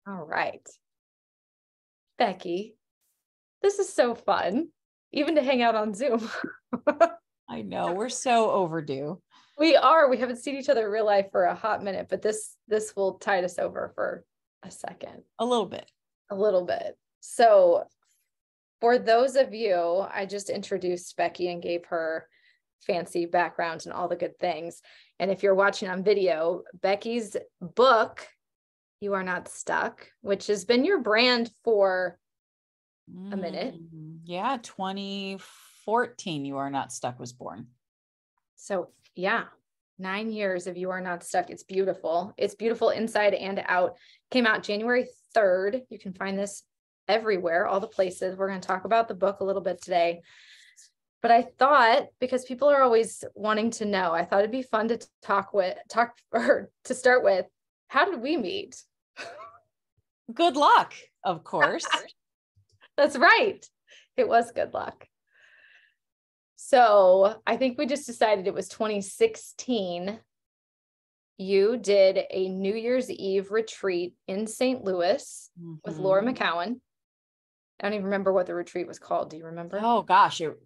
All right. Becky, this is so fun, even to hang out on Zoom. I know, we're so overdue. We are. We haven't seen each other in real life for a hot minute, but this will tide us over for a second. A little bit. A little bit. So for those of you, I just introduced Becky and gave her fancy background and all the good things. And if you're watching on video, Becky's book, You Are Not Stuck, which has been your brand for a minute. Yeah, 2014, You Are Not Stuck was born. So yeah, 9 years of You Are Not Stuck. It's beautiful. It's beautiful inside and out. Came out January 3rd. You can find this everywhere, all the places. We're going to talk about the book a little bit today. But I thought, because people are always wanting to know, I thought it'd be fun to to start with, how did we meet? Good luck, of course. That's right. It was good luck. So I think we just decided it was 2016. You did a New Year's Eve retreat in St. Louis with Laura McCowan. I don't even remember what the retreat was called. Do you remember? Oh gosh, it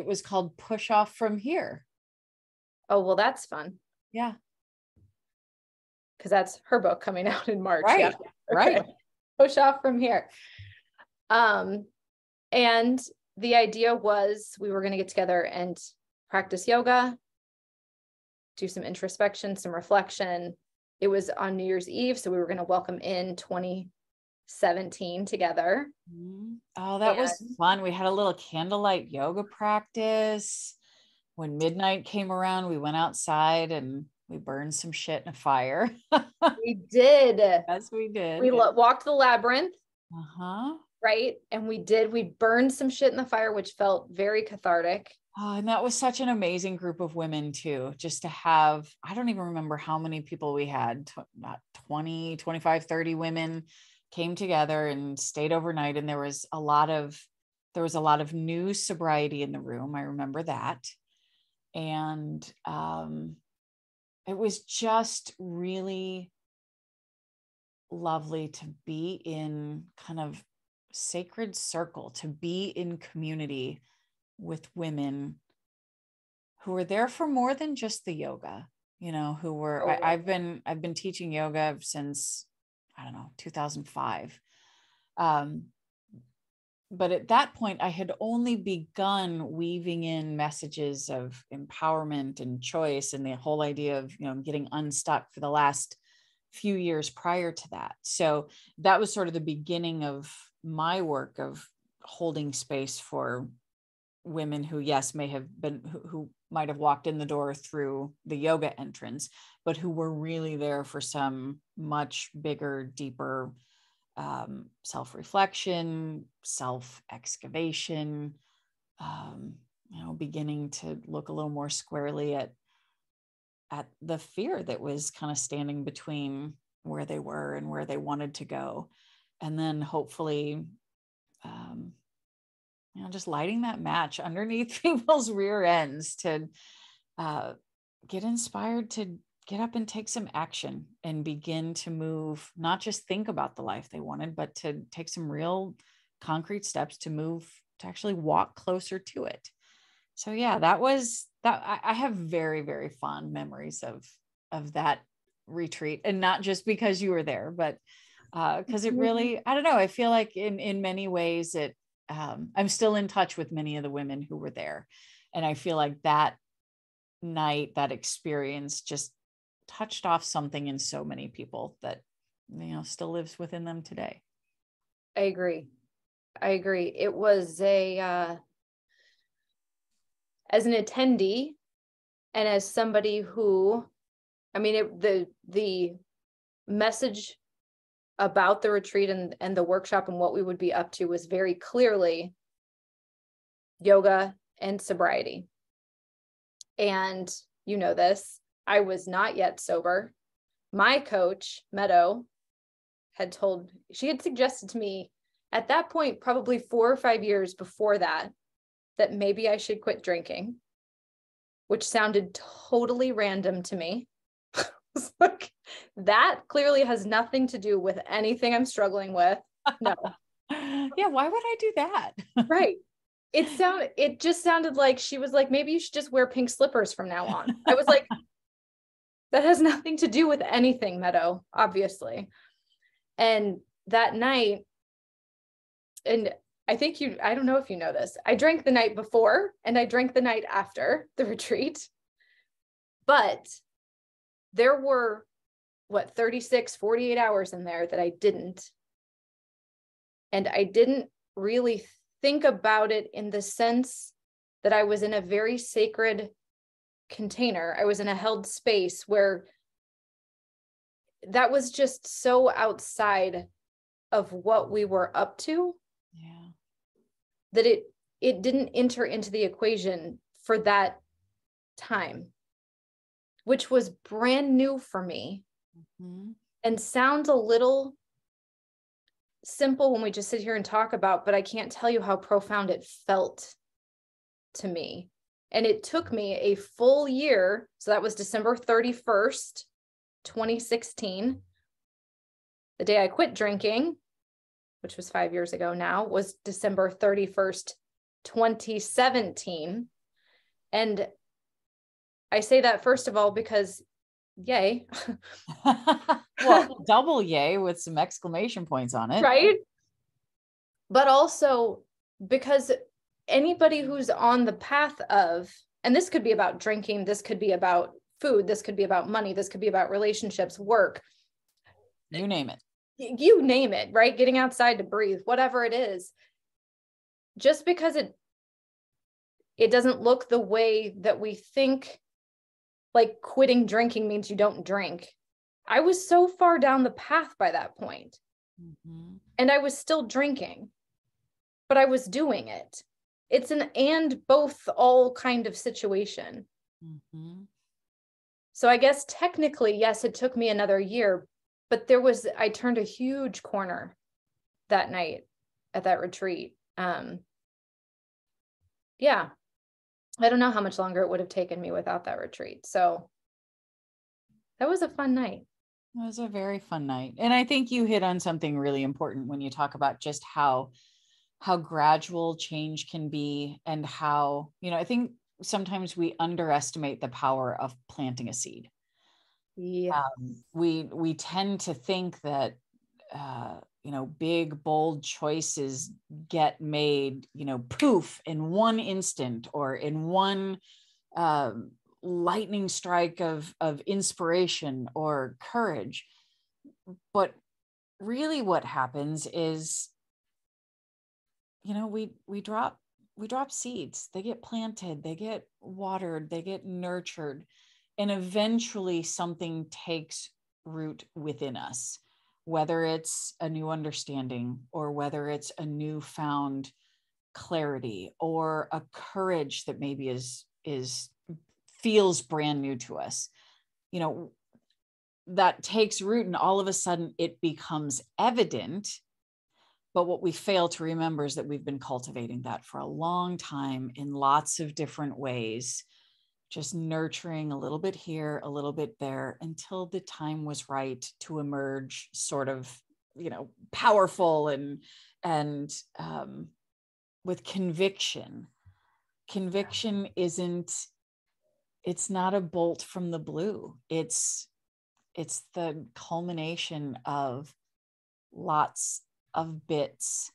was called Push Off From Here. Oh, well, that's fun. Yeah. Because that's her book coming out in March. Right. Yeah. Okay. Right. Push Off From Here. And the idea was we were going to get together and practice yoga, do some introspection, some reflection. It was on New Year's Eve, so we were going to welcome in 2017 together. Oh, that was fun. We had a little candlelight yoga practice. When midnight came around, we went outside and we burned some shit in a fire. We did. Yes, we did. We walked the labyrinth. Uh-huh. Right. And we burned some shit in the fire, which felt very cathartic. Oh, and that was such an amazing group of women too, just to have, I don't even remember how many people we had, about 20, 25, 30 women came together and stayed overnight. And there was a lot of new sobriety in the room. I remember that. And it was just really lovely to be in kind of sacred circle, to be in community with women who were there for more than just the yoga, who were, I've been teaching yoga since, I don't know, 2005. But at that point I had only begun weaving in messages of empowerment and choice and the whole idea of, getting unstuck for the last few years prior to that. So that was sort of the beginning of my work of holding space for women who, yes, may have been, who might have walked in the door through the yoga entrance, but who were really there for some much bigger, deeper self-reflection, self-excavation, beginning to look a little more squarely at the fear that was kind of standing between where they were and where they wanted to go. And then hopefully, just lighting that match underneath people's rear ends to get inspired to get up and take some action and begin to move, not just think about the life they wanted, but to take some real concrete steps to move, to actually walk closer to it. So yeah, that was that. I have very, very fond memories of that retreat, and not just because you were there, but because it really, I don't know, I feel like in many ways I'm still in touch with many of the women who were there. And I feel like that night, that experience just touched off something in so many people that, still lives within them today. I agree. It was as an attendee and as somebody who, the message about the retreat and the workshop and what we would be up to was very clearly yoga and sobriety. And this, I was not yet sober. My coach, Meadow, she had suggested to me at that point, probably 4 or 5 years before that maybe I should quit drinking, which sounded totally random to me. That clearly has nothing to do with anything I'm struggling with. No. Yeah, why would I do that? Right. It just sounded like she was like, maybe you should just wear pink slippers from now on. I was like, that has nothing to do with anything, Meadow, obviously. And that night, and I don't know if you know this, I drank the night before and I drank the night after the retreat, but there were 36, 48 hours in there that I didn't. And I didn't really think about it in the sense that I was in a very sacred container. I was in a held space where that was just so outside of what we were up to. Yeah. That it didn't enter into the equation for that time, which was brand new for me. Mm-hmm. And sounds a little simple when we just sit here and talk about, but I can't tell you how profound it felt to me. And it took me a full year. So that was December 31st, 2016. The day I quit drinking, which was 5 years ago now, was December 31st, 2017. And I say that first of all, because yay. Well, double yay with some exclamation points on it. Right. But also because anybody who's on the path of, and this could be about drinking, this could be about food, this could be about money, this could be about relationships, work. You name it. You name it, right? Getting outside to breathe, whatever it is. Just because it doesn't look the way that we think, like quitting drinking means you don't drink. I was so far down the path by that point. Mm-hmm. And I was still drinking, but I was doing it. It's an and both all kind of situation. Mm-hmm. So I guess technically, yes, it took me another year, but I turned a huge corner that night at that retreat. Yeah. I don't know how much longer it would have taken me without that retreat. So that was a fun night. It was a very fun night. And I think you hit on something really important when you talk about just how gradual change can be, and how, I think sometimes we underestimate the power of planting a seed. Yeah. We tend to think that, big, bold choices get made, poof, in one instant or in one lightning strike of inspiration or courage. But really what happens is, we drop seeds. They get planted, they get watered, they get nurtured, and eventually something takes root within us, whether it's a new understanding or whether it's a newfound clarity or a courage that maybe feels brand new to us. That takes root, and all of a sudden it becomes evident. But what we fail to remember is that we've been cultivating that for a long time in lots of different ways, just nurturing a little bit here, a little bit there, until the time was right to emerge sort of, powerful and with conviction. Conviction it's not a bolt from the blue. It's the culmination of lots of bits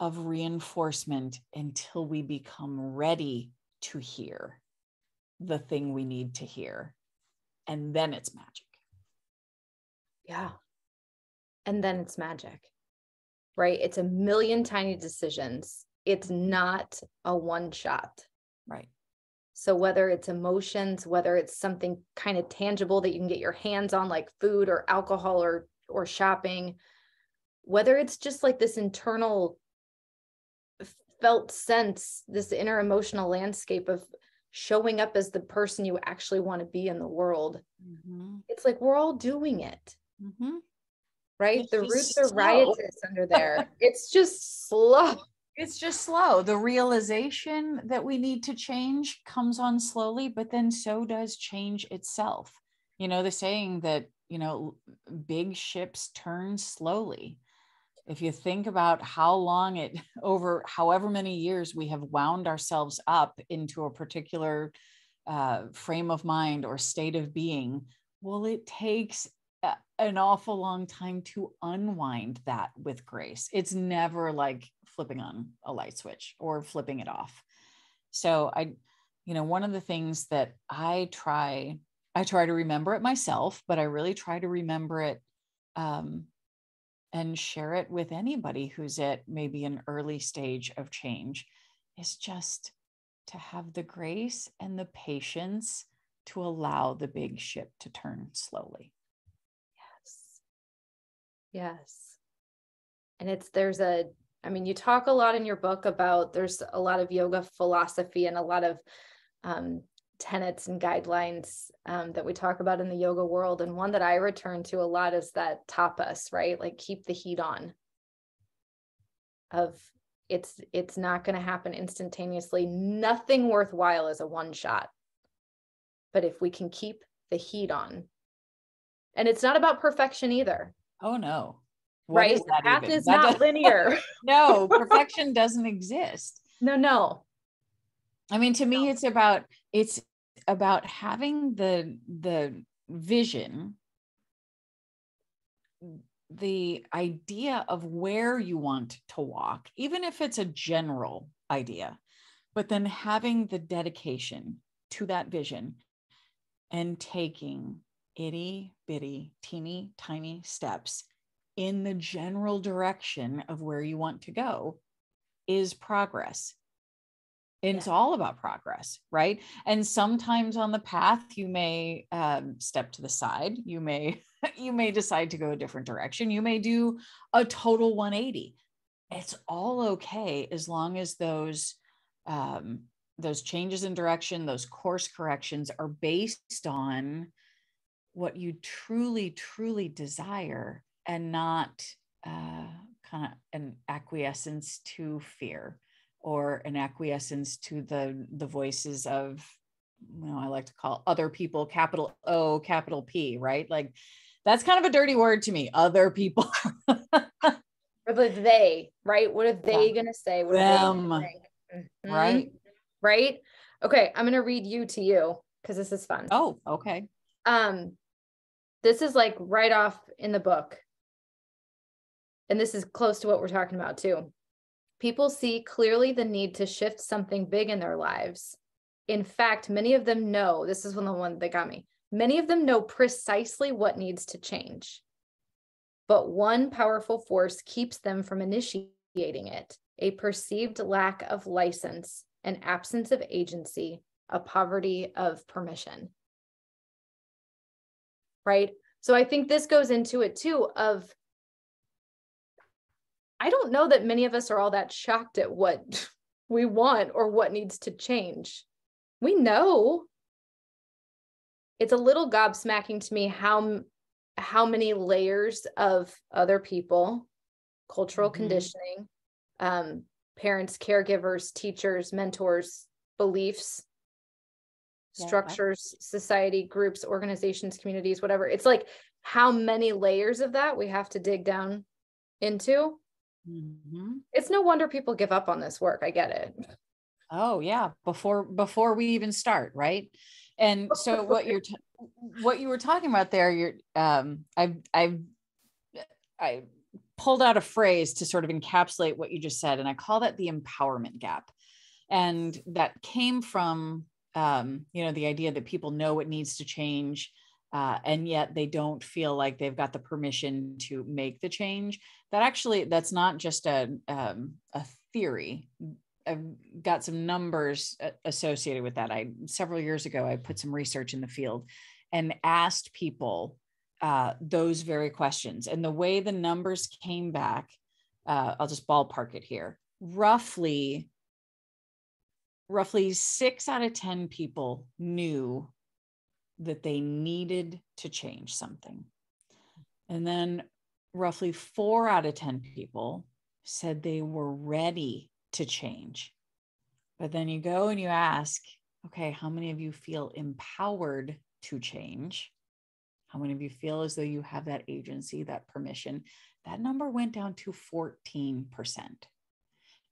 of reinforcement until we become ready to hear the thing we need to hear. And then it's magic. Yeah. And then it's magic, right? It's a million tiny decisions. It's not a one shot. Right. So whether it's emotions, whether it's something kind of tangible that you can get your hands on, like food or alcohol or shopping, whether it's just like this internal felt sense, this inner emotional landscape of showing up as the person you actually want to be in the world. Mm-hmm. It's like, we're all doing it. Mm-hmm. Right? The roots are riotous under there. It's just slow. It's just slow. The realization that we need to change comes on slowly, but then so does change itself. The saying that big ships turn slowly. If you think about how long over however many years we have wound ourselves up into a particular frame of mind or state of being, well, it takes an awful long time to unwind that with grace. It's never like flipping on a light switch or flipping it off. So one of the things that I try to remember it myself, but I really try to remember it and share it with anybody who's at maybe an early stage of change, is just to have the grace and the patience to allow the big ship to turn slowly. Yes. And you talk a lot in your book about, there's a lot of yoga philosophy and a lot of tenets and guidelines that we talk about in the yoga world. And one that I return to a lot is that tapas, right? Like keep the heat on. It's not going to happen instantaneously. Nothing worthwhile is a one shot. But if we can keep the heat on, and it's not about perfection either. Oh no. What right? The path is not linear. No, perfection doesn't exist. No. I mean, to me, it's about having the vision, the idea of where you want to walk, even if it's a general idea, but then having the dedication to that vision and taking itty bitty, teeny tiny steps in the general direction of where you want to go is progress. And it's all about progress, right? And sometimes on the path, you may step to the side. You may decide to go a different direction. You may do a total 180. It's all okay as long as those changes in direction, those course corrections are based on what you truly, truly desire, and not kind of an acquiescence to fear or an acquiescence to the voices of, I like to call other people, capital O, capital P, right? Like that's kind of a dirty word to me, other people. Or the they, right? What are they going to say? What them, are they think? Mm-hmm. Right? Right? Okay, I'm going to read you to you because this is fun. Oh, okay. This is like right off in the book. And this is close to what we're talking about too. People see clearly the need to shift something big in their lives. In fact, many of them know, this is the one that got me. Many of them know precisely what needs to change. But one powerful force keeps them from initiating it: a perceived lack of license, an absence of agency, a poverty of permission. Right? So I think this goes into it too of, I don't know that many of us are all that shocked at what we want or what needs to change. We know. It's a little gobsmacking to me how many layers of other people, cultural conditioning, parents, caregivers, teachers, mentors, beliefs, structures, society, groups, organizations, communities, whatever. It's like how many layers of that we have to dig down into. It's no wonder people give up on this work. I get it. Oh yeah, before we even start, right? And so what you were talking about there, I pulled out a phrase to sort of encapsulate what you just said, and I call that the empowerment gap. And that came from the idea that people know what needs to change, and yet they don't feel like they've got the permission to make the change. That's not just a theory. I've got some numbers associated with that. Several years ago, I put some research in the field and asked people those very questions. And the way the numbers came back, I'll just ballpark it here. Roughly 6 out of 10 people knew that they needed to change something. And then roughly 4 out of 10 people said they were ready to change. But then you go and you ask, okay, how many of you feel empowered to change? How many of you feel as though you have that agency, that permission? That number went down to 14%.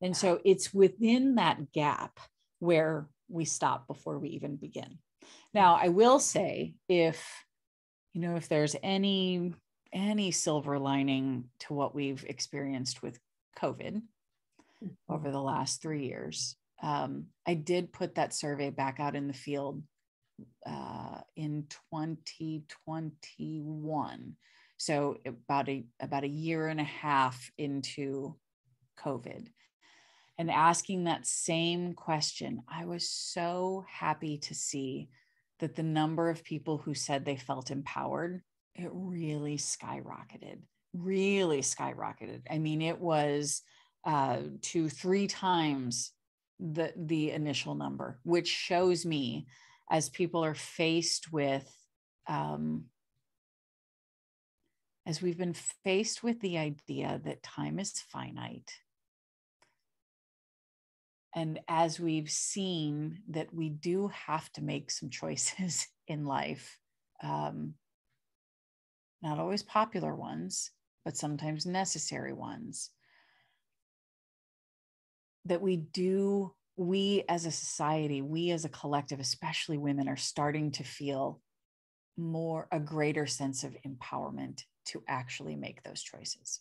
And so it's within that gap where we stop before we even begin. Now, I will say, if there's any silver lining to what we've experienced with COVID over the last 3 years, I did put that survey back out in the field in 2021. So about a year and a half into COVID, and asking that same question. I was so happy to see that the number of people who said they felt empowered, it really skyrocketed. I mean, it was 2-3 times the initial number, which shows me, as people are faced with, as we've been faced with the idea that time is finite, and as we've seen that we do have to make some choices in life, not always popular ones, but sometimes necessary ones, that we as a society, we as a collective, especially women, are starting to feel a greater sense of empowerment to actually make those choices.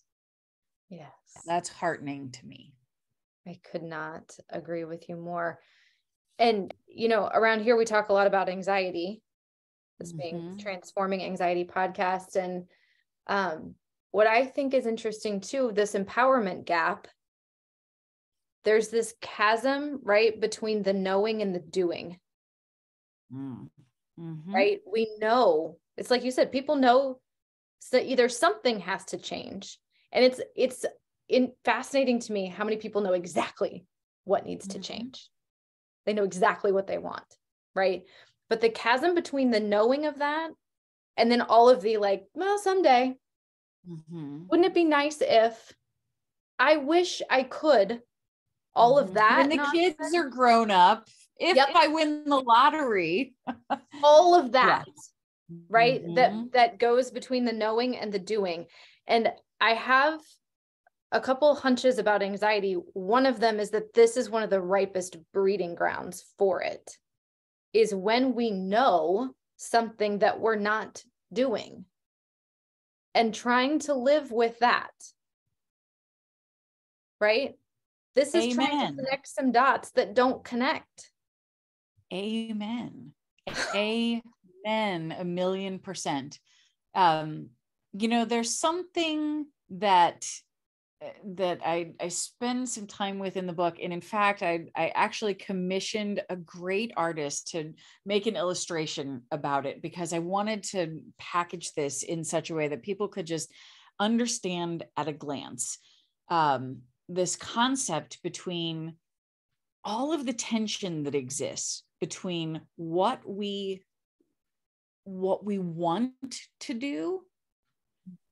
Yes. That's heartening to me. I could not agree with you more. And, around here, we talk a lot about anxiety. This being Transforming Anxiety podcast. And what I think is interesting too, this empowerment gap, there's this chasm, right, between the knowing and the doing. Right? We know, it's like you said, people know that either something has to change. And it's fascinating to me how many people know exactly what needs to change. They know exactly what they want, right? But the chasm between the knowing of that and then all of the well, someday, wouldn't it be nice if, I wish I could, all of that. When the kids are grown up, if I win the lottery. All of that, right? That goes between the knowing and the doing. And I have a couple hunches about anxiety. One of them is that this is one of the ripest breeding grounds for it, is when we know something that we're not doing and trying to live with that, right? This is trying to connect some dots that don't connect. Amen. 1,000,000%. There's something that I spend some time with in the book. And in fact, I actually commissioned a great artist to make an illustration about it, because I wanted to package this in such a way that people could just understand at a glance this concept between all of the tension that exists between what we want to do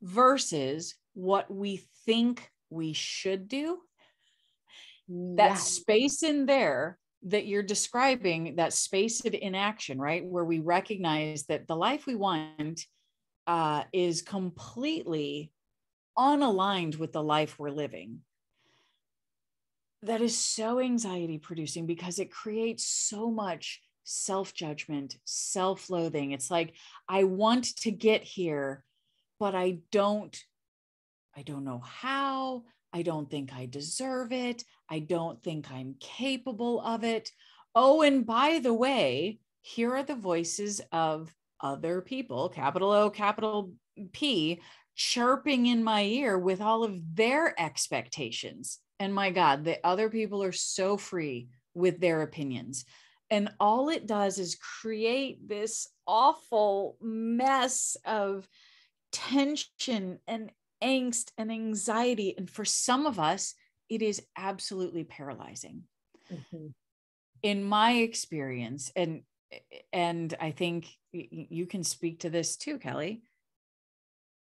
versus what we think we should do. That space in there that you're describing, that space of inaction, right? Where we recognize that the life we want is completely unaligned with the life we're living. That is so anxiety producing, because it creates so much self-judgment, self-loathing. It's like, I want to get here, but I don't know how. I don't think I deserve it. I don't think I'm capable of it. Oh, and by the way, here are the voices of other people, capital O, capital P, chirping in my ear with all of their expectations. And my God, the other people are so free with their opinions. And all it does is create this awful mess of tension and angst and anxiety. And for some of us, it is absolutely paralyzing. In my experience, and I think you can speak to this too, Kelly,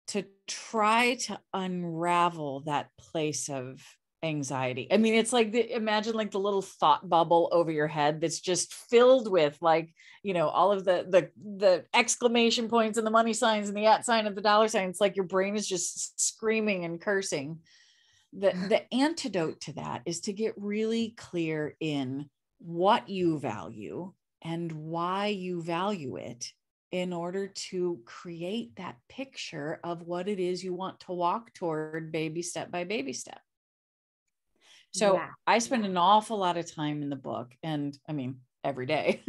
to try to unravel that place of anxiety. I mean, it's like imagine like the little thought bubble over your head that's just filled with like, all of the exclamation points and the money signs and the @ sign and the dollar sign. It's like your brain is just screaming and cursing. The antidote to that is to get really clear in what you value and why you value it, in order to create that picture of what it is you want to walk toward, baby step by baby step. So Yeah. I spend an awful lot of time in the book, and I mean, every day,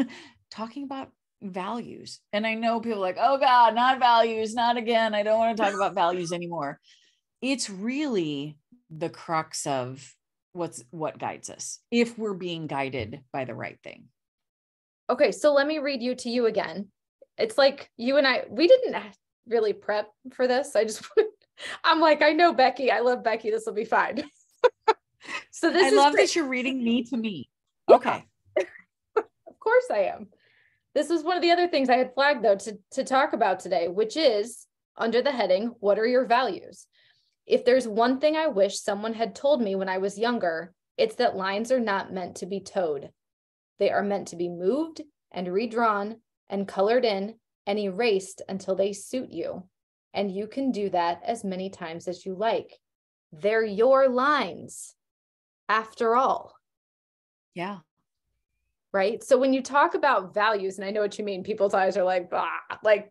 talking about values. And I know people are like, oh God, not values, not again. I don't want to talk about values anymore. It's really the crux of what guides us, if we're being guided by the right thing. Okay, so let me read you to you again. It's like you and we didn't really prep for this. I'm like, I know Becky. I love Becky. This will be fine. So this I is love great. that you're reading me to me. Yeah. Okay. Of course I am. This was one of the other things I had flagged though to talk about today, which is under the heading, what are your values? If there's one thing I wish someone had told me when I was younger, it's that lines are not meant to be towed. They are meant to be moved and redrawn and colored in and erased until they suit you. And you can do that as many times as you like. They're your lines, after all. Yeah. Right? So when you talk about values, and I know what you mean, people's eyes are like, bah, like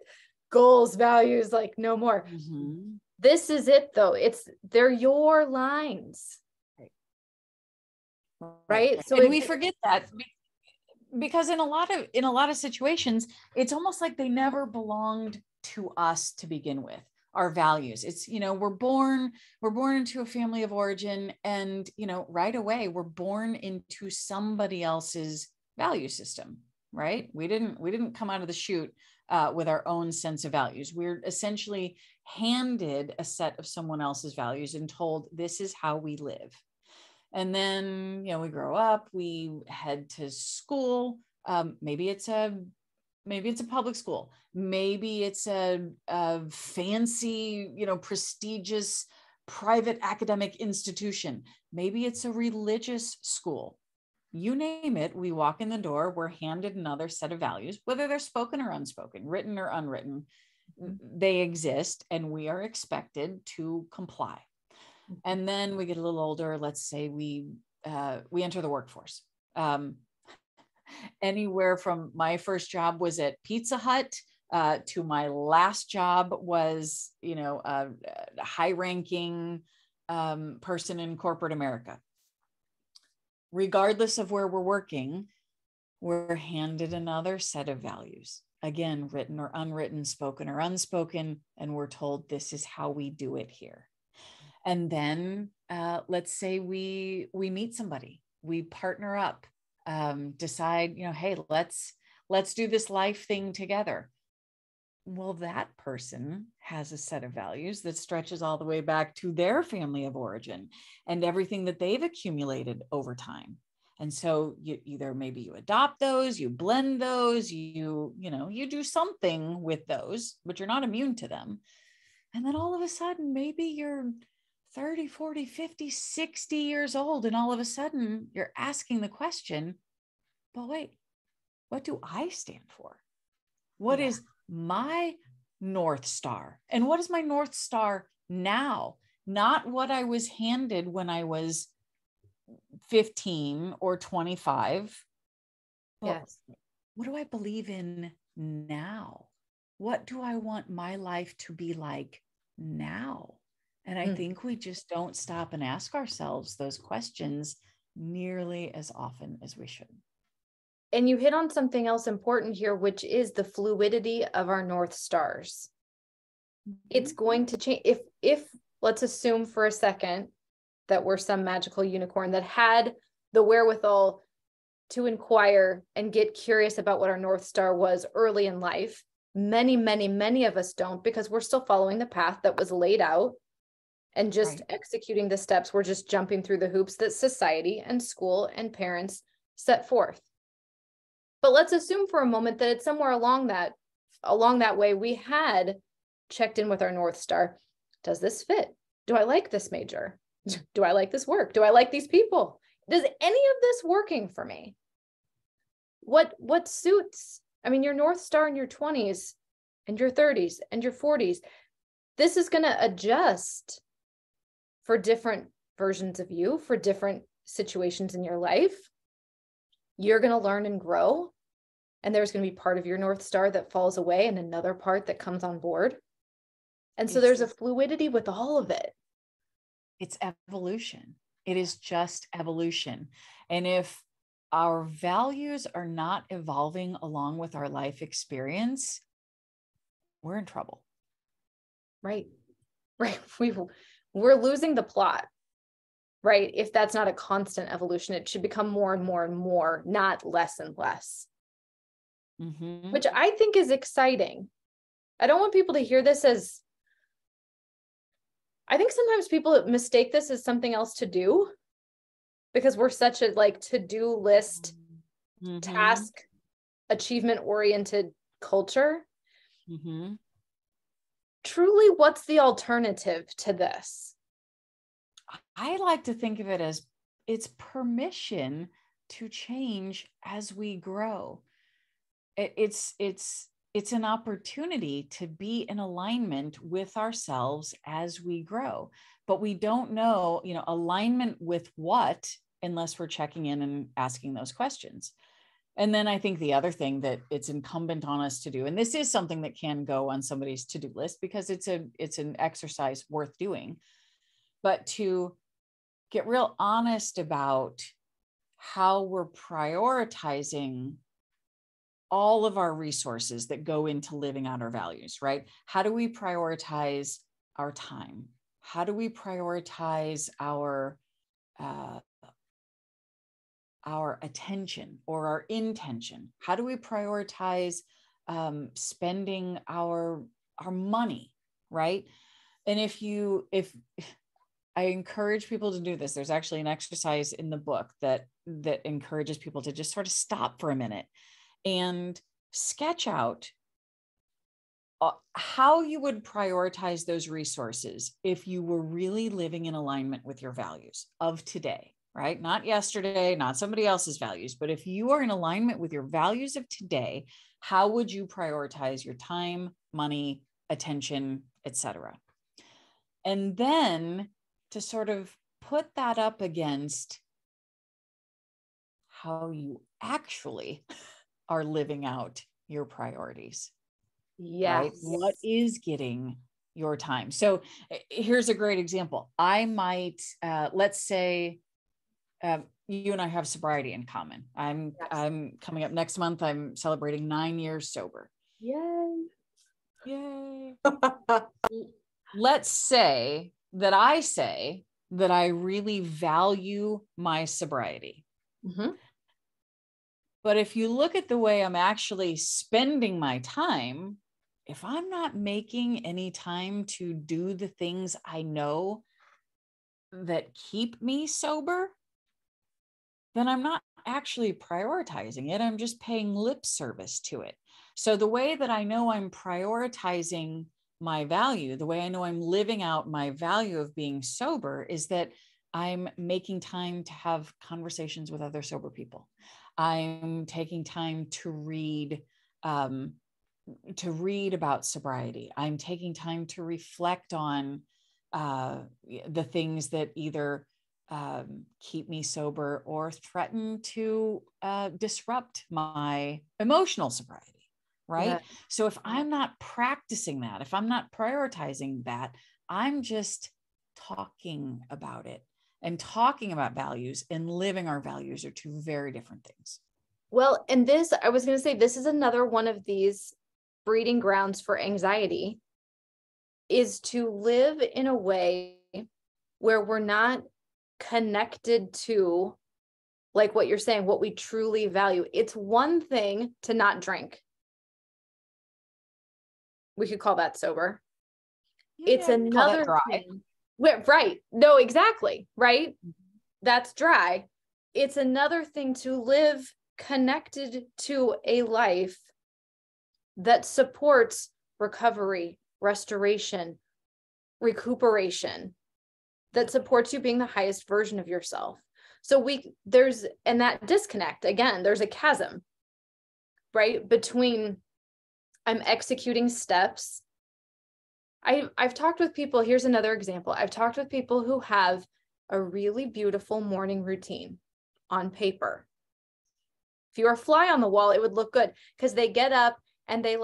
goals, values, like no more. Mm-hmm. This is it though. They're your lines. Right? So and we forget that, because in a lot of situations, it's almost like they never belonged to us to begin with. Our values, it's, we're born into a family of origin, and right away we're born into somebody else's value system, right? We didn't come out of the chute with our own sense of values. We're essentially handed a set of someone else's values and told this is how we live. And then, we grow up, we head to school. Maybe it's a public school. Maybe it's a fancy, prestigious private academic institution. Maybe it's a religious school. You name it, we walk in the door, we're handed another set of values, whether they're spoken or unspoken, written or unwritten. They exist, and we are expected to comply. And then we get a little older. Let's say we enter the workforce. Anywhere from my first job was at Pizza Hut to my last job was, a high-ranking person in corporate America. Regardless of where we're working, we're handed another set of values. Again, written or unwritten, spoken or unspoken, and we're told this is how we do it here. And then let's say we meet somebody, we partner up, decide, hey, let's do this life thing together. Well, that person has a set of values that stretches all the way back to their family of origin and everything that they've accumulated over time. And so maybe you adopt those, you blend those, you do something with those, but you're not immune to them. And then all of a sudden, maybe you're 30, 40, 50, 60 years old. And all of a sudden you're asking the question, but wait, what do I stand for? What is my North Star? And what is my North Star now? Not what I was handed when I was 15 or 25. Yes. What do I believe in now? What do I want my life to be like now? And I think we just don't stop and ask ourselves those questions nearly as often as we should. And you hit on something else important here, which is the fluidity of our North Stars. It's going to change. If let's assume for a second that we're some magical unicorn that had the wherewithal to inquire and get curious about what our North Star was early in life. Many, many, many of us don't, because we're still following the path that was laid out and just executing the steps. We're just jumping through the hoops that society and school and parents set forth. But let's assume for a moment that it's somewhere along that way we had checked in with our North Star. Does this fit? Do I like this major? Do I like this work? Do I like these people? Does any of this working for me? What suits? I mean, your North Star in your 20s and your 30s and your 40s, this is going to adjust for different versions of you, for different situations in your life. You're going to learn and grow. And there's going to be part of your North Star that falls away and another part that comes on board. And so there's a fluidity with all of it. It's evolution. It is just evolution. And if our values are not evolving along with our life experience, we're in trouble. Right. We're losing the plot, right? If that's not a constant evolution, it should become more and more and more, not less and less, which I think is exciting. I don't want people to hear this as, I think sometimes people mistake this as something else to do because we're such a to-do list, task, achievement oriented culture. Truly, what's the alternative to this? I like to think of it as it's permission to change as we grow. It's an opportunity to be in alignment with ourselves as we grow, but we don't know, alignment with what, unless we're checking in and asking those questions. And then I think the other thing that it's incumbent on us to do, and this is something that can go on somebody's to-do list because it's an exercise worth doing, but to get real honest about how we're prioritizing all of our resources that go into living out our values, right? How do we prioritize our time? How do we prioritize our attention or our intention? How do we prioritize spending our money, right? And if I encourage people to do this, there's actually an exercise in the book that encourages people to just sort of stop for a minute and sketch out how you would prioritize those resources if you were really living in alignment with your values of today, right? Not yesterday, not somebody else's values, but if you are in alignment with your values of today, how would you prioritize your time, money, attention, etc.? And then to sort of put that up against how you actually are living out your priorities. Yes. Right? What is getting your time? So here's a great example. I might, let's say, you and I have sobriety in common. I'm coming up next month. I'm celebrating 9 years sober. Yay. Yay. Let's say that I really value my sobriety. But if you look at the way I'm actually spending my time, if I'm not making any time to do the things I know that keep me sober, then I'm not actually prioritizing it. I'm just paying lip service to it. So the way that I know I'm prioritizing my value, the way I know I'm living out my value of being sober is that I'm making time to have conversations with other sober people. I'm taking time to read about sobriety. I'm taking time to reflect on the things that either keep me sober or threaten to disrupt my emotional sobriety, right? Yeah. So if I'm not practicing that, if I'm not prioritizing that, I'm just talking about it. And talking about values and living our values are two very different things. Well, and I was going to say, this is another one of these breeding grounds for anxiety, is to live in a way where we're not connected to, like what you're saying, what we truly value. It's one thing to not drink. We could call that sober. Yeah, it's another thing. Right. No, exactly. Right. That's dry. It's another thing to live connected to a life that supports recovery, restoration, recuperation, that supports you being the highest version of yourself. So and that disconnect, again, there's a chasm, right? Between I'm executing steps. I've talked with people, here's another example. I've talked with people who have a really beautiful morning routine on paper. If you were a fly on the wall, it would look good because they get up and they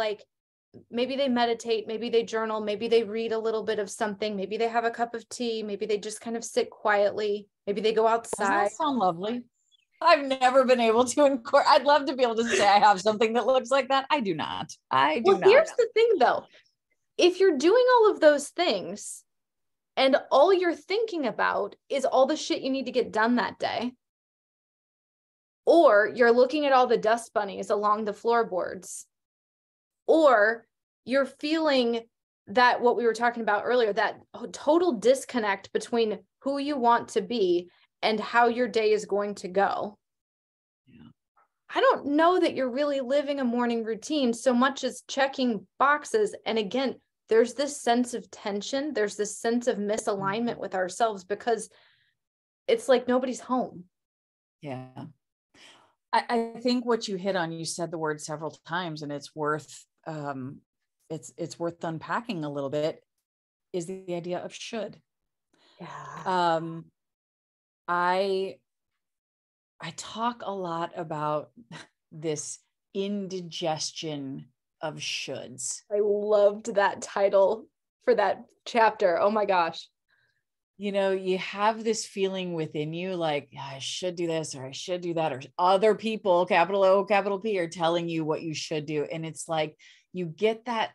maybe they meditate, maybe they journal, maybe they read a little bit of something, maybe they have a cup of tea, maybe they just kind of sit quietly, maybe they go outside. Doesn't that sound lovely? I've never been able to incorporate. I'd love to be able to say I have something that looks like that. I do not. Well, here's the thing though. If you're doing all of those things and all you're thinking about is all the shit you need to get done that day, or you're looking at all the dust bunnies along the floorboards, or you're feeling that what we were talking about earlier, that total disconnect between who you want to be and how your day is going to go. Yeah. I don't know that you're really living a morning routine so much as checking boxes. And again, there's this sense of tension. There's this sense of misalignment with ourselves because it's like nobody's home. Yeah. I think what you hit on, you said the word several times, and it's worth it's worth unpacking a little bit, is the idea of should. Yeah. I talk a lot about this indigestion of shoulds. I loved that title for that chapter. Oh my gosh. You know, you have this feeling within you like, I should do this or I should do that, or other people, capital O, capital P, are telling you what you should do. And it's like you get that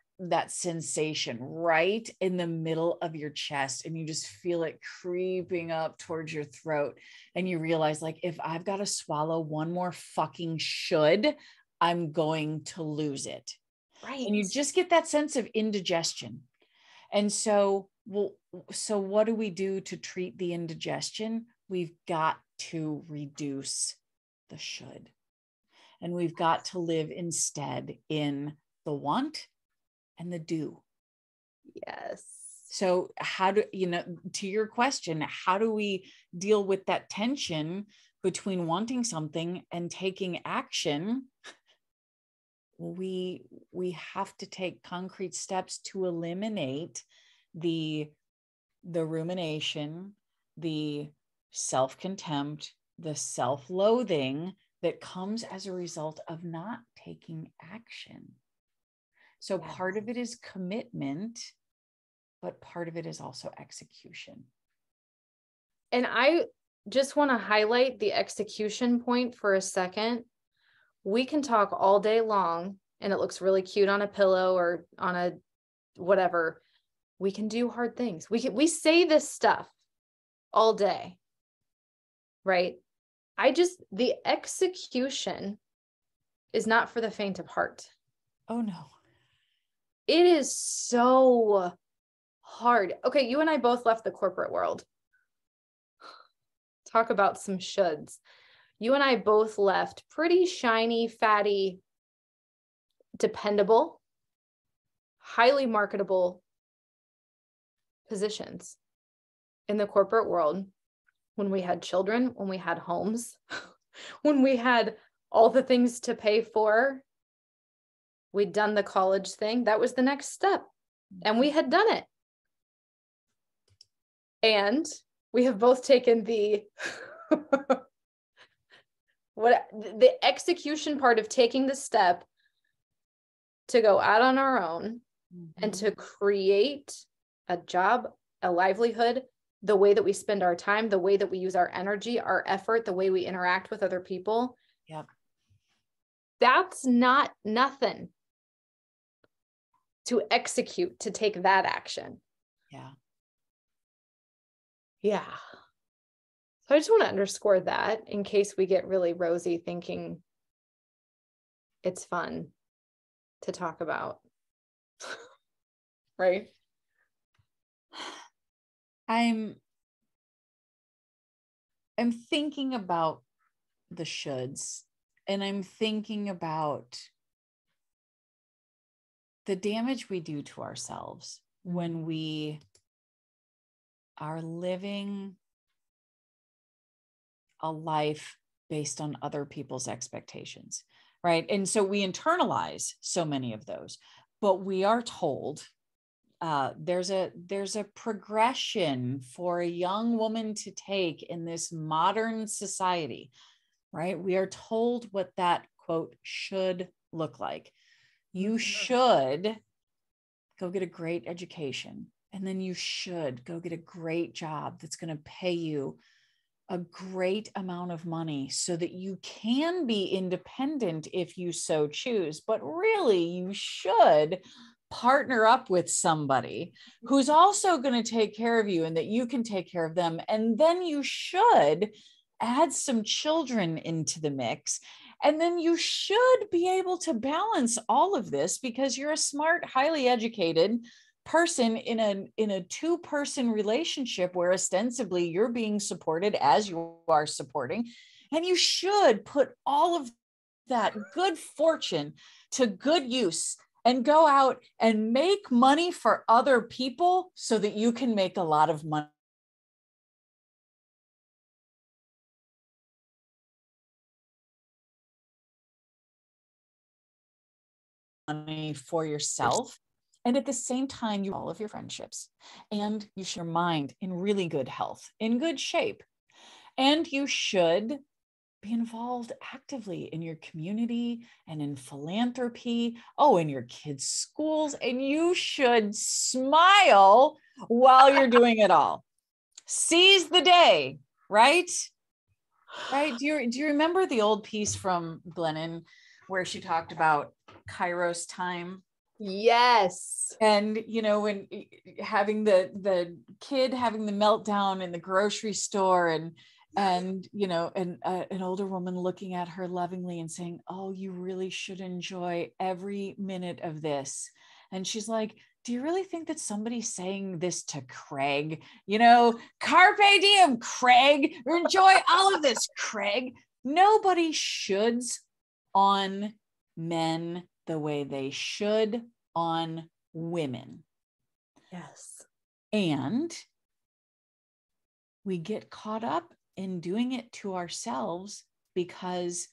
sensation right in the middle of your chest, and you just feel it creeping up towards your throat. And you realize, like, if I've got to swallow one more fucking should, I'm going to lose it. Right. And you just get that sense of indigestion. And so, so what do we do to treat the indigestion? We've got to reduce the should. And we've got to live instead in the want and the do. Yes. So how do, to your question, how do we deal with that tension between wanting something and taking action? We have to take concrete steps to eliminate the rumination, the self-contempt, the self-loathing that comes as a result of not taking action. So part of it is commitment, but part of it is also execution. And I just want to highlight the execution point for a second. We can talk all day long and it looks really cute on a pillow or on a whatever. We can do hard things. We say this stuff all day, right? The execution is not for the faint of heart. Oh no. It is so hard. Okay, you and I both left the corporate world. Talk about some shoulds. You and I both left pretty shiny, fatty, dependable, highly marketable positions in the corporate world when we had children, when we had homes, when we had all the things to pay for. We'd done the college thing. That was the next step. And we had done it. And we have both taken the execution part of taking the step to go out on our own and to create a job, a livelihood, the way that we spend our time, the way that we use our energy, our effort, the way we interact with other people. Yep. That's not nothing to execute, to take that action. Yeah. Yeah. So I just want to underscore that in case we get really rosy thinking it's fun to talk about. Right? I'm thinking about the shoulds, and I'm thinking about the damage we do to ourselves when we are living a life based on other people's expectations, right? And so we internalize so many of those, but we are told there's a progression for a young woman to take in this modern society, right? We are told what that quote should look like. You should go get a great education, and then you should go get a great job that's going to pay you a great amount of money so that you can be independent if you so choose. But really, you should partner up with somebody who's also going to take care of you and that you can take care of them. And then you should add some children into the mix. And then you should be able to balance all of this because you're a smart, highly educated person in a two-person relationship where ostensibly you're being supported as you are supporting. And you should put all of that good fortune to good use and go out and make money for other people so that you can make a lot of money for yourself. And at the same time, you all of your friendships and you should your mind in really good health, in good shape. And you should be involved actively in your community and in philanthropy, in your kids' schools, and you should smile while you're doing it all. Seize the day, right? Right? Do you remember the old piece from Glennon where she talked about Kairos time? Yes. And, when having the kid having the meltdown in the grocery store and an older woman looking at her lovingly and saying, "Oh, you really should enjoy every minute of this." And she's like, "Do you really think that somebody's saying this to Craig? Carpe diem, Craig, or enjoy all of this, Craig." Nobody shoulds on men the way they should on women. Yes. And we get caught up in doing it to ourselves because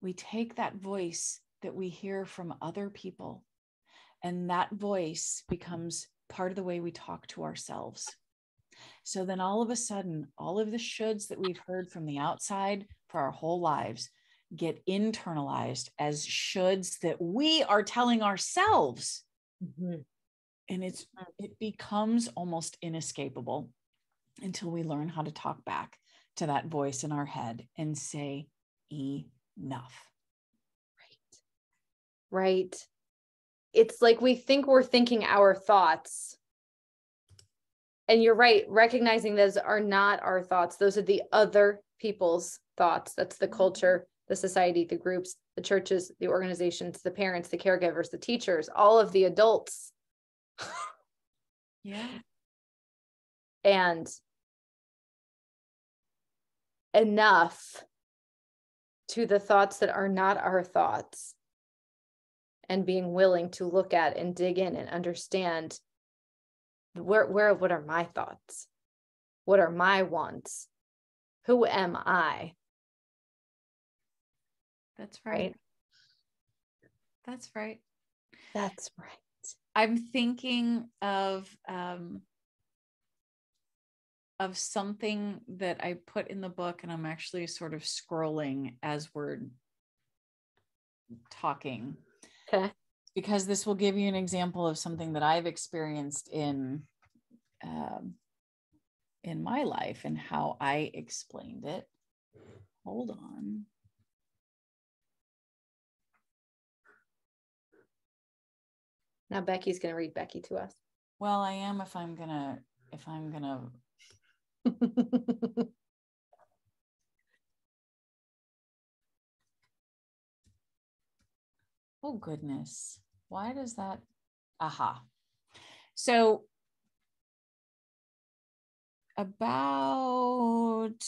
we take that voice that we hear from other people, and that voice becomes part of the way we talk to ourselves. So then all of a sudden, all of the shoulds that we've heard from the outside for our whole lives get internalized as shoulds that we are telling ourselves. Mm-hmm. And it becomes almost inescapable until we learn how to talk back to that voice in our head and say, enough. Right. It's like we think we're thinking our thoughts. And you're right, recognizing those are not our thoughts. Those are the other people's thoughts. That's the culture, the society, the groups, the churches, the organizations, the parents, the caregivers, the teachers, all of the adults. Yeah. And enough to the thoughts that are not our thoughts, and being willing to look at and dig in and understand what are my thoughts? What are my wants? Who am I? That's right. That's right. That's right. I'm thinking of something that I put in the book, and I'm actually sort of scrolling as we're talking. Okay. Because this will give you an example of something that I've experienced in my life and how I explained it. Hold on. Now Becky's going to read Becky to us. Well, I am if I'm gonna oh goodness, why does that? Aha. So about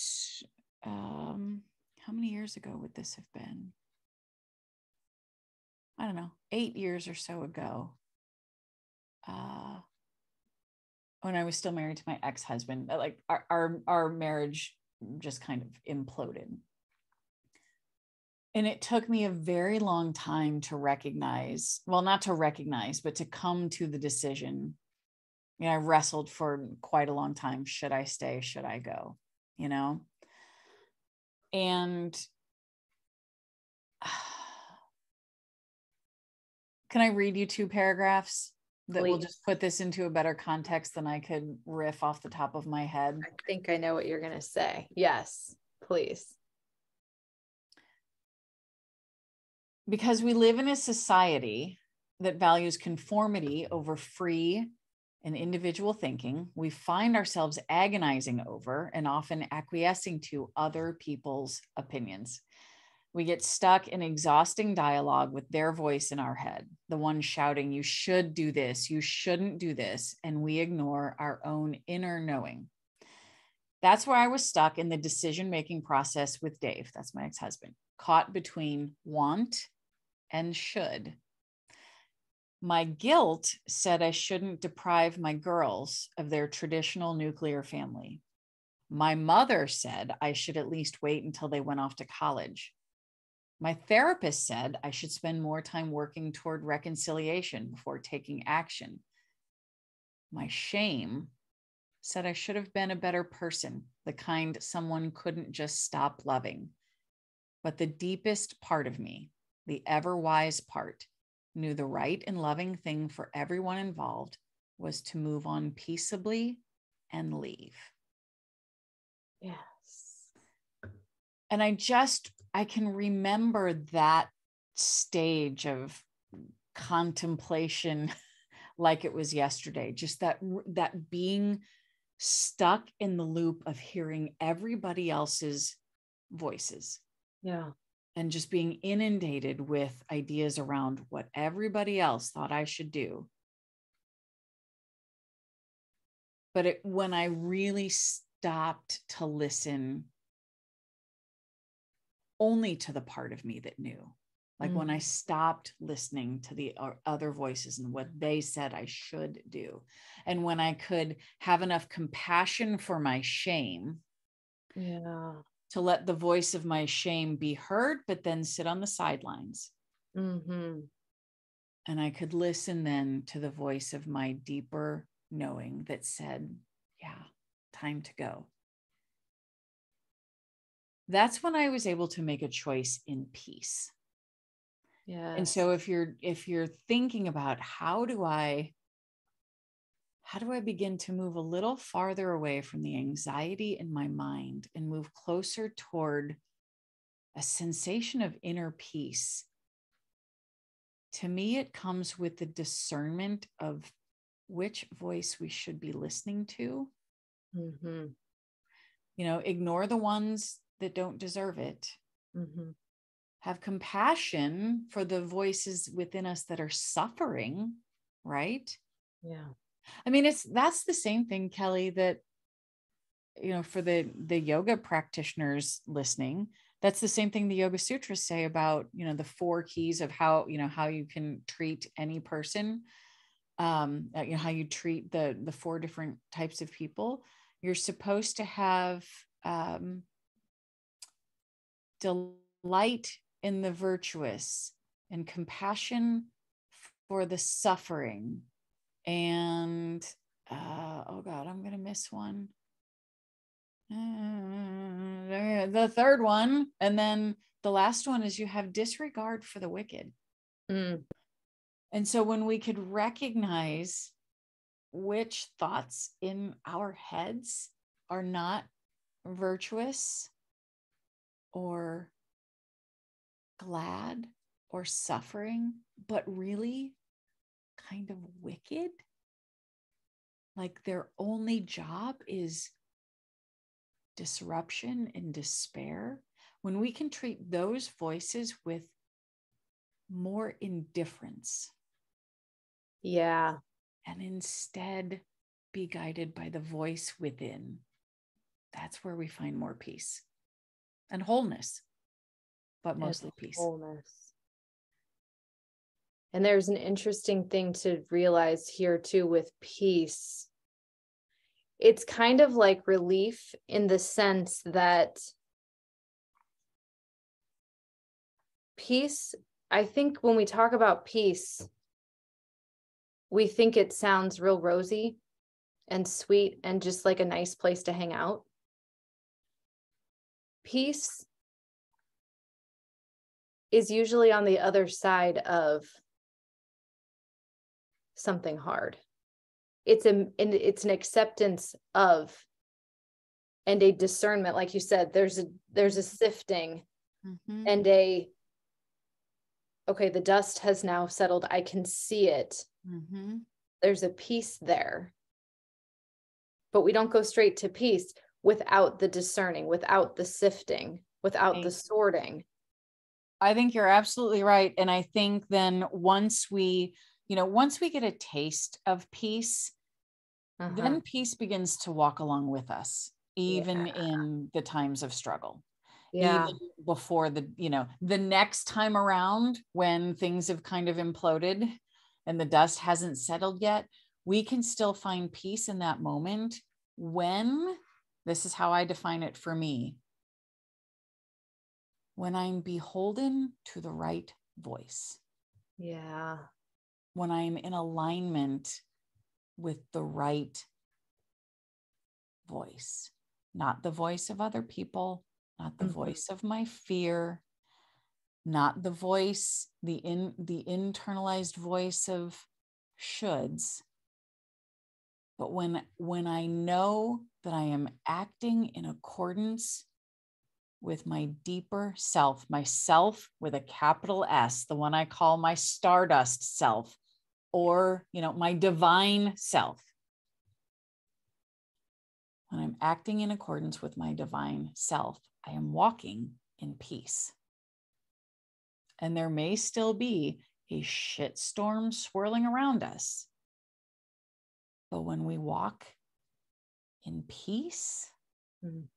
how many years ago would this have been? I don't know, 8 years or so ago. when I was still married to my ex-husband, like our marriage just kind of imploded. And it took me a very long time to recognize, well, not to recognize, but to come to the decision. I wrestled for quite a long time. Should I stay? Should I go? And can I read you 2 paragraphs that will just put this into a better context than I could riff off the top of my head? I think I know what you're going to say. Yes, please. Because we live in a society that values conformity over free and individual thinking, we find ourselves agonizing over and often acquiescing to other people's opinions. We get stuck in exhausting dialogue with their voice in our head, the one shouting, you should do this, you shouldn't do this, and we ignore our own inner knowing. That's where I was stuck in the decision-making process with Dave. That's my ex-husband, caught between want and should. My guilt said I shouldn't deprive my girls of their traditional nuclear family. My mother said I should at least wait until they went off to college. My therapist said I should spend more time working toward reconciliation before taking action. My shame said I should have been a better person, the kind someone couldn't just stop loving. But the deepest part of me, the ever-wise part, knew the right and loving thing for everyone involved was to move on peaceably and leave. Yes. And I can remember that stage of contemplation like it was yesterday, just that being stuck in the loop of hearing everybody else's voices. Yeah. And just being inundated with ideas around what everybody else thought I should do. But when I really stopped to listen only to the part of me that knew, like when I stopped listening to the other voices and what they said I should do, and when I could have enough compassion for my shame, to let the voice of my shame be heard, but then sit on the sidelines. And I could listen then to the voice of my deeper knowing that said, yeah, time to go. That's when I was able to make a choice in peace. Yeah. And so if you're thinking about how do I begin to move a little farther away from the anxiety in my mind and move closer toward a sensation of inner peace? To me, it comes with the discernment of which voice we should be listening to. Ignore the ones that don't deserve it. Have compassion for the voices within us that are suffering, right? Yeah. I mean, that's the same thing, Kelly, that, for the yoga practitioners listening, that's the same thing the Yoga Sutras say about, the 4 keys of how you can treat any person, how you treat the 4 different types of people. You're supposed to have delight in the virtuous and compassion for the suffering. And, oh God, I'm going to miss one. The third one. And then the last one is you have disregard for the wicked. And so when we could recognize which thoughts in our heads are not virtuous or glad or suffering, but really kind of wicked, like their only job is disruption and despair, when we can treat those voices with more indifference. Yeah. And instead be guided by the voice within, that's where we find more peace and wholeness, but mostly peace. Wholeness. And there's an interesting thing to realize here too with peace. it's kind of like relief in the sense that peace, I think when we talk about peace, we think it sounds real rosy and sweet and just like a nice place to hang out. Peace is usually on the other side of something hard. It's an acceptance of, and a discernment, like you said, there's a sifting and okay, the dust has now settled. I can see it. There's a peace there. But we don't go straight to peace without the discerning, without the sifting, without the sorting. I think you're absolutely right. And I think then once we get a taste of peace, then peace begins to walk along with us, even in the times of struggle. Even before the next time around, when things have kind of imploded and the dust hasn't settled yet, we can still find peace in that moment when, this is how I define it for me, when I'm beholden to the right voice. Yeah. When I'm in alignment with the right voice, not the voice of other people, not the voice of my fear, not the voice, the internalized voice of shoulds, but when I know that I am acting in accordance with my deeper self, myself with a capital S, the one I call my stardust self, or my divine self. When I'm acting in accordance with my divine self, I am walking in peace. And there may still be a shitstorm swirling around us. But when we walk in peace, when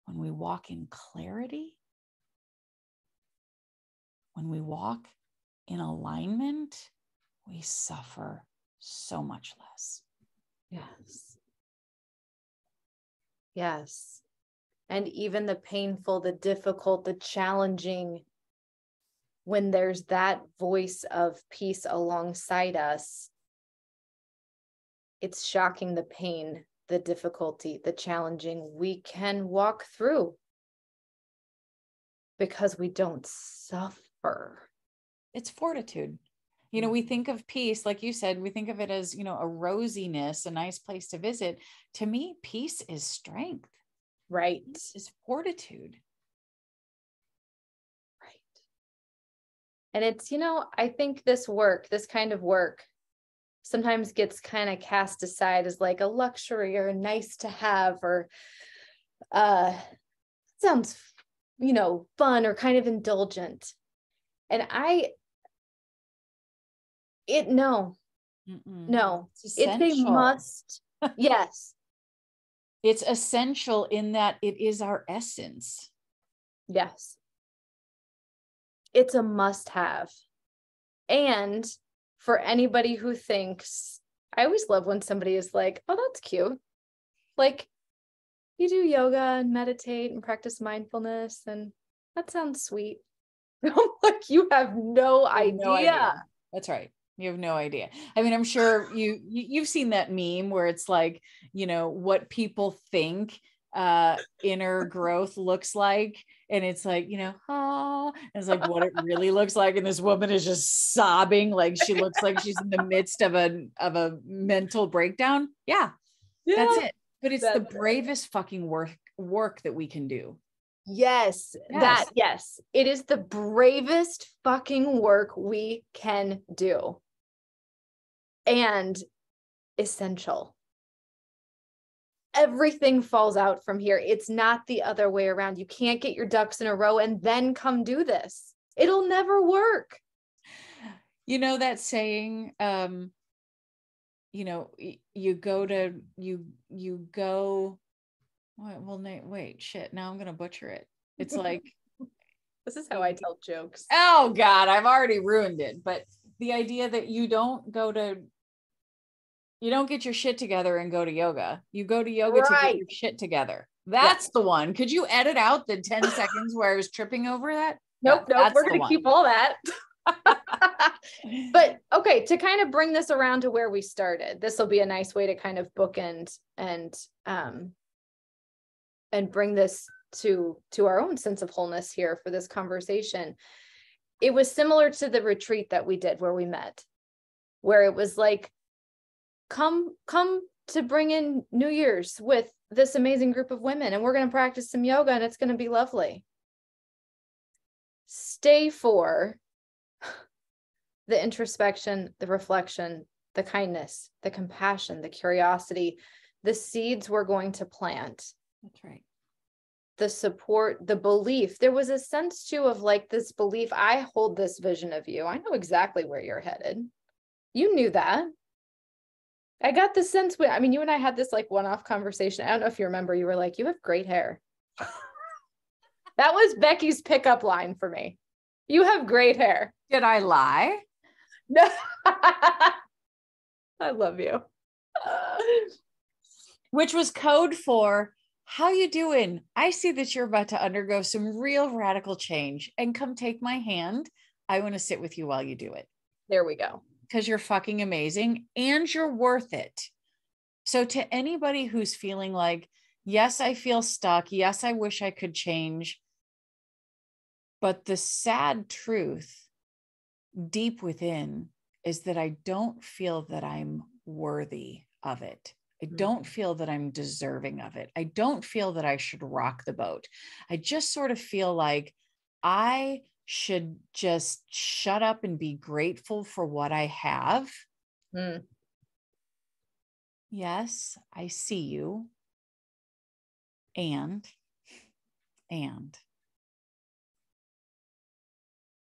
we walk in clarity, when we walk in alignment, we suffer so much less. Yes. Yes. And even the painful, the difficult, the challenging, when there's that voice of peace alongside us, it's shocking, the pain, the difficulty, the challenging, we can walk through because we don't suffer. It's fortitude. We think of peace, like you said, we think of it as, a rosiness, a nice place to visit. To me, peace is strength. Right. Peace is fortitude. Right. And it's, I think this kind of work sometimes gets kind of cast aside as like a luxury or nice to have, or sounds, fun or kind of indulgent. And no, it's a must. Yes. It's essential in that it is our essence. Yes. It's a must have. And for anybody who thinks, I always love when somebody is like, oh, that's cute. Like, you do yoga and meditate and practice mindfulness, and that sounds sweet. I'm like, you have no idea. That's right. You have no idea. I mean, I'm sure you've seen that meme where it's like, what people think inner growth looks like. And it's like, it's like what it really looks like. And this woman is just sobbing. Like she looks like she's in the midst of a mental breakdown. Yeah, that's it. But it's the bravest fucking work that we can do. Yes. It is the bravest fucking work we can do. And essential. Everything falls out from here. It's not the other way around. You can't get your ducks in a row and then come do this. It'll never work. That saying, you go, wait, shit. Now I'm going to butcher it. It's like, this is how I tell jokes. Oh God, I've already ruined it. But the idea that you don't go to You don't get your shit together and go to yoga. You go to yoga to get Right. your shit together. That's the one. Could you edit out the 10 seconds where I was tripping over that? Nope. Yeah, Nope. We're that's going to keep all that. But okay, to kind of bring this around to where we started, this will be a nice way to kind of bookend and bring this to our own sense of wholeness here for this conversation. It was similar to the retreat that we did where we met, where it was like, come to bring in New Year's with this amazing group of women, and we're going to practice some yoga, and it's going to be lovely. Stay for the introspection, the reflection, the kindness, the compassion, the curiosity, the seeds we're going to plant. That's right. The support, the belief. There was a sense too of like this belief, I hold this vision of you. I know exactly where you're headed. You knew that. I got the sense when, I mean, you and I had this like one-off conversation. I don't know if you remember, you were like, you have great hair. That was Becky's pickup line for me. You have great hair. Did I lie? No. I love you. Which was code for, how you doing? I see that you're about to undergo some real radical change, and come take my hand. I want to sit with you while you do it. There we go. Because you're fucking amazing and you're worth it. So to anybody who's feeling like, yes, I feel stuck. Yes, I wish I could change. But the sad truth deep within is that I don't feel that I'm worthy of it. I don't feel that I'm deserving of it. I don't feel that I should rock the boat. I just sort of feel like I should just shut up and be grateful for what I have. Yes, I see you. And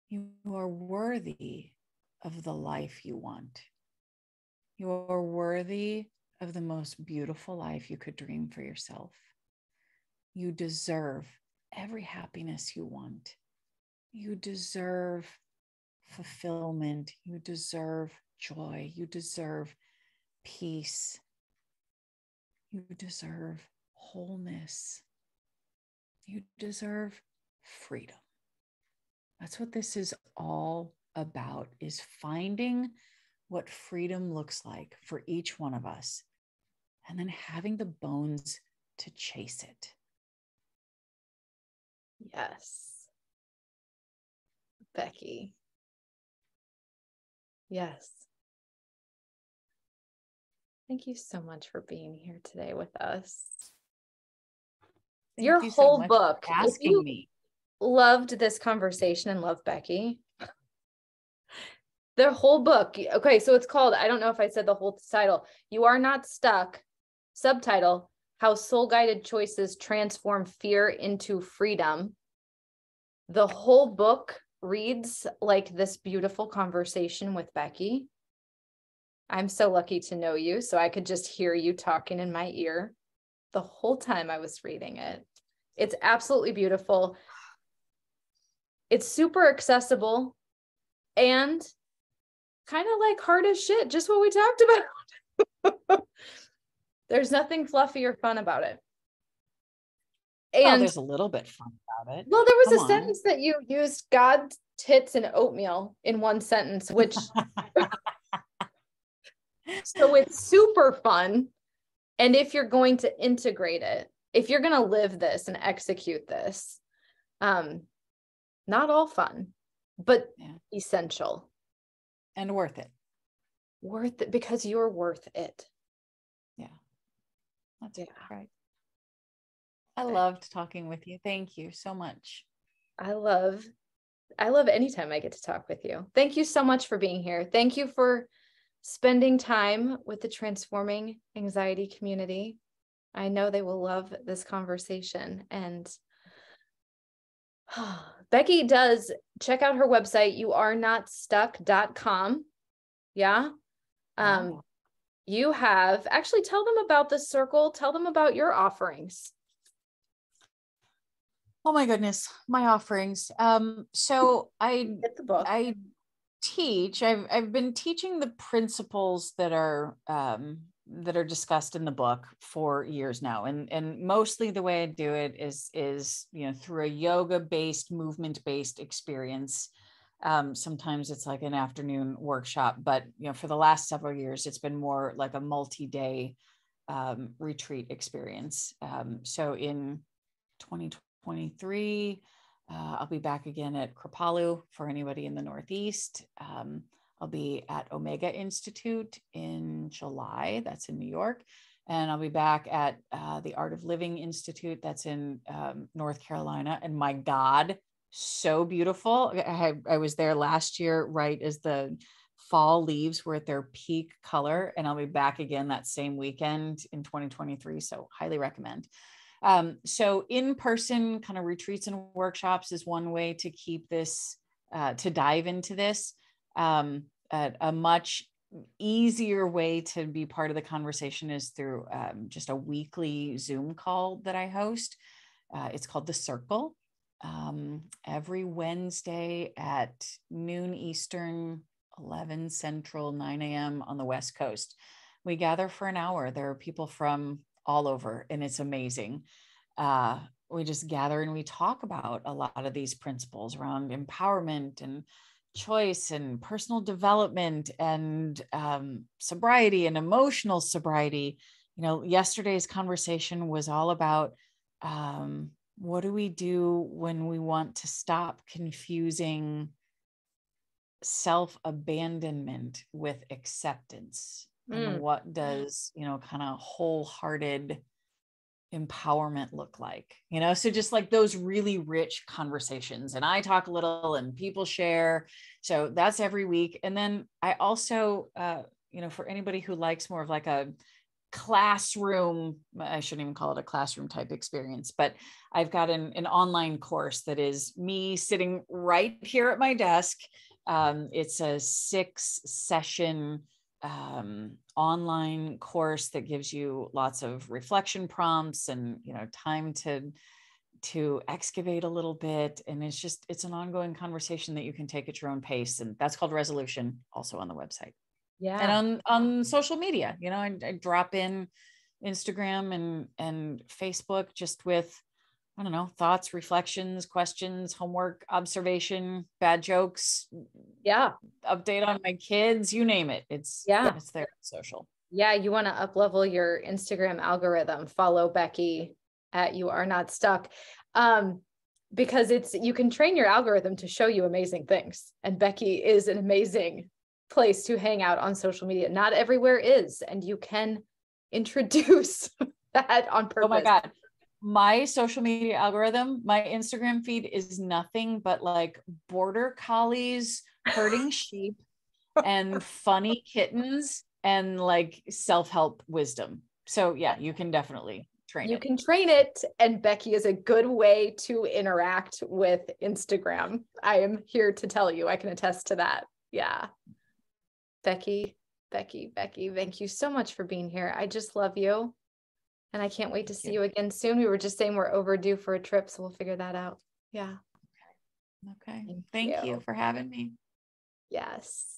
you are worthy of the life you want. You are worthy of the most beautiful life you could dream for yourself. You deserve every happiness you want. You deserve fulfillment. You deserve joy. You deserve peace. You deserve wholeness. You deserve freedom. That's what this is all about, is finding what freedom looks like for each one of us, and then having the bones to chase it. Yes. Becky. Yes. Thank you so much for being here today with us. Your whole book, if you loved this conversation and love Becky, the whole book, okay, so it's called, I don't know if I said the whole title, You Are Not Stuck, subtitle, How Soul-Guided Choices Transform Fear into Freedom. The whole book reads like this beautiful conversation with Becky. I'm so lucky to know you, so I could just hear you talking in my ear the whole time I was reading it. It's absolutely beautiful. It's super accessible and kind of like hard as shit, just what we talked about. There's nothing fluffy or fun about it. And there's a little bit fun about it. Well, there was a sentence that you used, God, tits, and oatmeal in one sentence, which so it's super fun. And if you're going to integrate it, if you're going to live this and execute this, not all fun, but essential. And worth it. Worth it because you're worth it. Yeah. That's right. I loved talking with you. Thank you so much. I love anytime I get to talk with you. Thank you so much for being here. Thank you for spending time with the Transforming Anxiety community. I know they will love this conversation. And Becky does check out her website, youarenotstuck.com. Yeah. You have actually, tell them about the circle. Tell them about your offerings. Oh my goodness, my offerings. So Get the book. teach. I've been teaching the principles that are discussed in the book for years now, and mostly the way I do it is through a yoga based, movement based experience. Sometimes it's like an afternoon workshop, but for the last several years it's been more like a multi-day retreat experience. So in 2023, I'll be back again at Kripalu for anybody in the Northeast. I'll be at Omega Institute in July. That's in New York. And I'll be back at the Art of Living Institute. That's in North Carolina. And my God, so beautiful. I was there last year, right as the fall leaves were at their peak color. And I'll be back again that same weekend in 2023. So highly recommend. So in-person kind of retreats and workshops is one way to keep this, to dive into this. A much easier way to be part of the conversation is through just a weekly Zoom call that I host. It's called The Circle. Every Wednesday at noon Eastern, 11 Central, 9 a.m. on the West Coast. We gather for an hour. There are people from all over, and it's amazing. We just gather and we talk about a lot of these principles around empowerment and choice and personal development and sobriety and emotional sobriety. Yesterday's conversation was all about what do we do when we want to stop confusing self-abandonment with acceptance? And what does, kind of wholehearted empowerment look like? So just like those really rich conversations, and I talk a little and people share. So that's every week. And then I also, for anybody who likes more of like a classroom, I shouldn't even call it a classroom type experience, but I've got an online course that is me sitting right here at my desk. It's a 6-session online course that gives you lots of reflection prompts and time to excavate a little bit. And it's an ongoing conversation that you can take at your own pace. And that's called Resolution, also on the website. Yeah. And on social media, I drop in Instagram and Facebook just with, I don't know, thoughts, reflections, questions, homework, observation, bad jokes. Yeah. Update on my kids, you name it. It's there on social. Yeah. You want to up level your Instagram algorithm. Follow Becky at You Are Not Stuck. Because you can train your algorithm to show you amazing things. And Becky is an amazing place to hang out on social media. Not everywhere is, and you can introduce that on purpose. Oh my God. My social media algorithm, my Instagram feed is nothing but like border collies herding sheep and funny kittens and like self-help wisdom. So yeah, you can definitely train it. You can train it, and Becky is a good way to interact with Instagram. I am here to tell you, I can attest to that. Yeah. Becky, thank you so much for being here. I just love you. And I can't wait to see you again soon. We were just saying we're overdue for a trip, so we'll figure that out. Yeah. Okay. Thank you for having me. Yes.